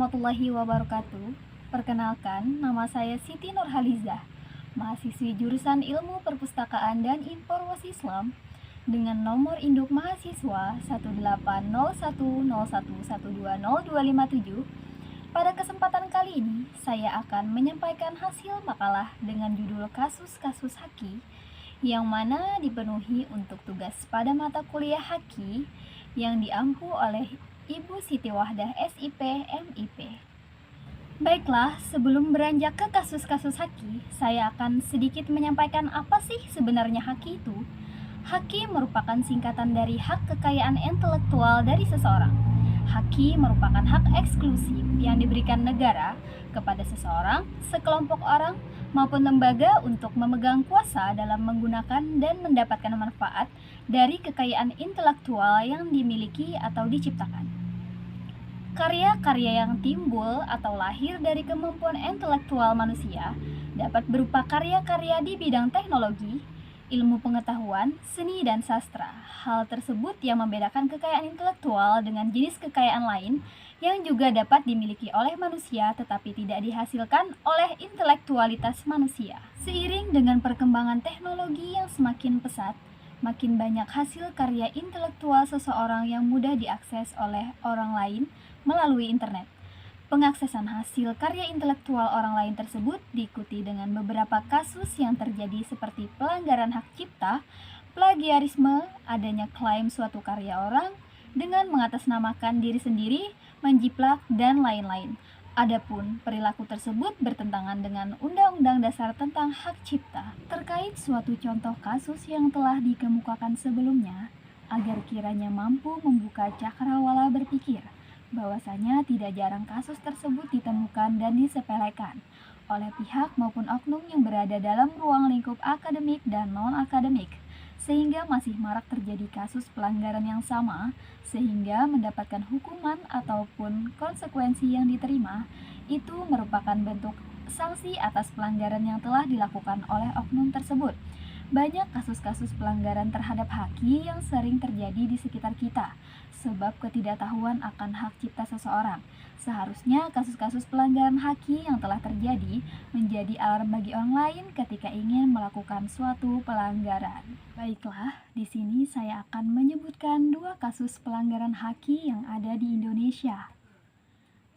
warahmatullahi wabarakatuh. Perkenalkan, nama saya Siti Nurhalizah, mahasiswi jurusan Ilmu Perpustakaan dan Informasi Islam dengan nomor induk mahasiswa 1801011120257. Pada kesempatan kali ini, saya akan menyampaikan hasil makalah dengan judul Kasus-kasus Haki yang mana dipenuhi untuk tugas pada mata kuliah Haki yang diampu oleh Ibu Siti Wahdah SIP MIP. Baiklah, sebelum beranjak ke kasus-kasus Haki, saya akan sedikit menyampaikan apa sih sebenarnya Haki itu. Haki merupakan singkatan dari hak kekayaan intelektual dari seseorang. Haki merupakan hak eksklusif yang diberikan negara kepada seseorang, sekelompok orang, maupun lembaga untuk memegang kuasa dalam menggunakan dan mendapatkan manfaat dari kekayaan intelektual yang dimiliki atau diciptakan. Karya-karya yang timbul atau lahir dari kemampuan intelektual manusia dapat berupa karya-karya di bidang teknologi, ilmu pengetahuan, seni, dan sastra. Hal tersebut yang membedakan kekayaan intelektual dengan jenis kekayaan lain yang juga dapat dimiliki oleh manusia tetapi tidak dihasilkan oleh intelektualitas manusia. Seiring dengan perkembangan teknologi yang semakin pesat, makin banyak hasil karya intelektual seseorang yang mudah diakses oleh orang lain melalui internet. Pengaksesan hasil karya intelektual orang lain tersebut diikuti dengan beberapa kasus yang terjadi seperti pelanggaran hak cipta, plagiarisme, adanya klaim suatu karya orang dengan mengatasnamakan diri sendiri, menjiplak, dan lain-lain. Adapun perilaku tersebut bertentangan dengan Undang-Undang Dasar tentang Hak Cipta. Terkait suatu contoh kasus yang telah dikemukakan sebelumnya, agar kiranya mampu membuka cakrawala berpikir, bahwasanya tidak jarang kasus tersebut ditemukan dan disepelekan oleh pihak maupun oknum yang berada dalam ruang lingkup akademik dan non-akademik, sehingga masih marak terjadi kasus pelanggaran yang sama, sehingga mendapatkan hukuman ataupun konsekuensi yang diterima itu merupakan bentuk sanksi atas pelanggaran yang telah dilakukan oleh oknum tersebut. Banyak kasus-kasus pelanggaran terhadap haki yang sering terjadi di sekitar kita, sebab ketidaktahuan akan hak cipta seseorang. Seharusnya kasus-kasus pelanggaran haki yang telah terjadi menjadi alarm bagi orang lain ketika ingin melakukan suatu pelanggaran. Baiklah, di sini saya akan menyebutkan dua kasus pelanggaran haki yang ada di Indonesia.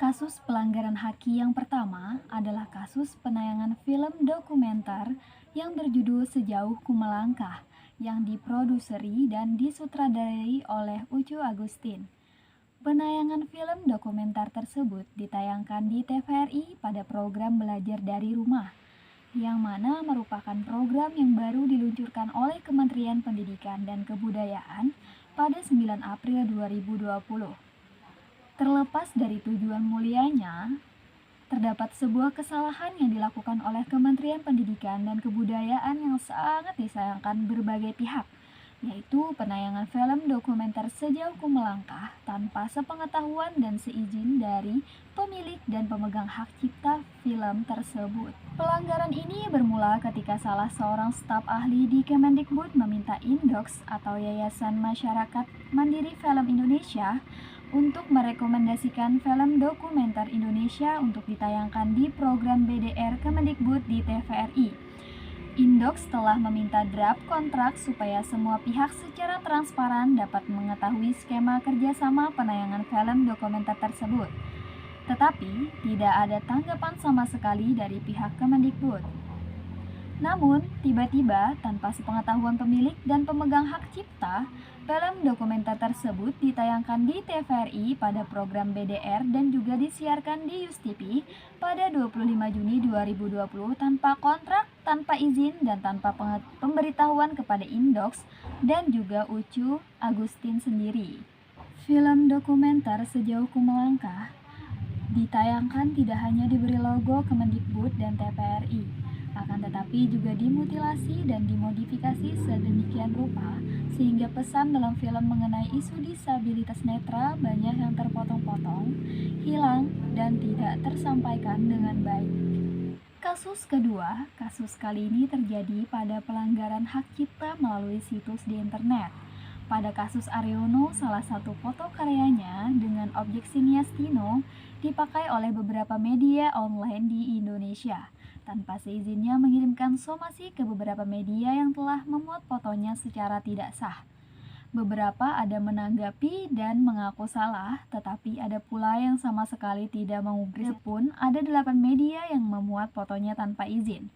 Kasus pelanggaran haki yang pertama adalah kasus penayangan film dokumenter yang berjudul Sejauh Ku Melangkah yang diproduseri dan disutradarai oleh Ucu Agustin. Penayangan film dokumenter tersebut ditayangkan di TVRI pada program Belajar dari Rumah, yang mana merupakan program yang baru diluncurkan oleh Kementerian Pendidikan dan Kebudayaan pada 9 April 2020. Terlepas dari tujuan mulianya, terdapat sebuah kesalahan yang dilakukan oleh Kementerian Pendidikan dan Kebudayaan yang sangat disayangkan berbagai pihak, yaitu penayangan film dokumenter Sejauh Ku Melangkah tanpa sepengetahuan dan seizin dari pemilik dan pemegang hak cipta film tersebut. Pelanggaran ini bermula ketika salah seorang staf ahli di Kemendikbud meminta Indoks atau Yayasan Masyarakat Mandiri Film Indonesia untuk merekomendasikan film dokumenter Indonesia untuk ditayangkan di program BDR Kemendikbud di TVRI. Indoks telah meminta draft kontrak supaya semua pihak secara transparan dapat mengetahui skema kerjasama penayangan film dokumenter tersebut. Tetapi, tidak ada tanggapan sama sekali dari pihak Kemendikbud. Namun, tiba-tiba, tanpa sepengetahuan pemilik dan pemegang hak cipta, film dokumenter tersebut ditayangkan di TVRI pada program BDR dan juga disiarkan di YusTV pada 25 Juni 2020 tanpa kontrak, tanpa izin, dan tanpa pemberitahuan kepada Indoks dan juga Ucu Agustin sendiri. Film dokumenter Sejauh Ku Melangkah ditayangkan tidak hanya diberi logo Kemendikbud dan TVRI, akan tetapi juga dimutilasi dan dimodifikasi sedemikian rupa sehingga pesan dalam film mengenai isu disabilitas netra banyak yang terpotong-potong, hilang, dan tidak tersampaikan dengan baik. Kasus kedua, kasus kali ini terjadi pada pelanggaran hak cipta melalui situs di internet. Pada kasus Aryono, salah satu foto karyanya dengan objek sinias Tino dipakai oleh beberapa media online di Indonesia tanpa seizinnya mengirimkan somasi ke beberapa media yang telah memuat fotonya secara tidak sah. Beberapa ada menanggapi dan mengaku salah, tetapi ada pula yang sama sekali tidak mengubris pun ada 8 media yang memuat fotonya tanpa izin.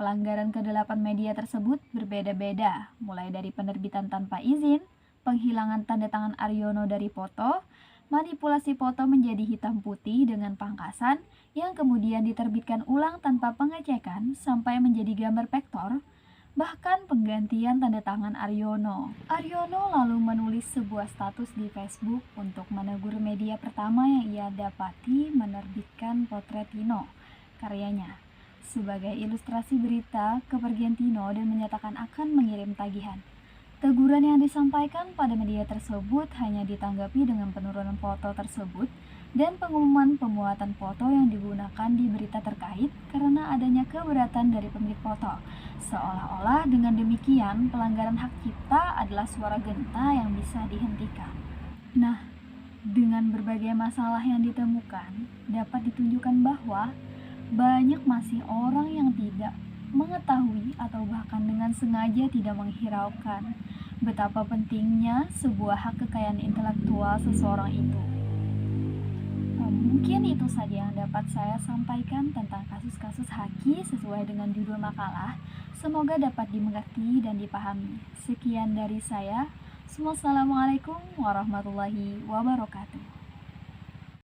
Pelanggaran ke-8 media tersebut berbeda-beda, mulai dari penerbitan tanpa izin, penghilangan tanda tangan Aryono dari foto, manipulasi foto menjadi hitam putih dengan pangkasan yang kemudian diterbitkan ulang tanpa pengecekan sampai menjadi gambar vektor, bahkan penggantian tanda tangan Aryono. Aryono lalu menulis sebuah status di Facebook untuk menegur media pertama yang ia dapati menerbitkan potret Tino, karyanya, sebagai ilustrasi berita kepergian Tino dan menyatakan akan mengirim tagihan. Teguran yang disampaikan pada media tersebut hanya ditanggapi dengan penurunan foto tersebut dan pengumuman pemuatan foto yang digunakan di berita terkait karena adanya keberatan dari pemilik foto. Seolah-olah dengan demikian pelanggaran hak cipta adalah suara genta yang bisa dihentikan. Nah, dengan berbagai masalah yang ditemukan, dapat ditunjukkan bahwa banyak masih orang yang tidak mengetahui atau bahkan dengan sengaja tidak menghiraukan betapa pentingnya sebuah hak kekayaan intelektual seseorang itu. Mungkin itu saja yang dapat saya sampaikan tentang kasus-kasus haki sesuai dengan judul makalah. Semoga dapat dimengerti dan dipahami. Sekian dari saya. Wassalamualaikum warahmatullahi wabarakatuh.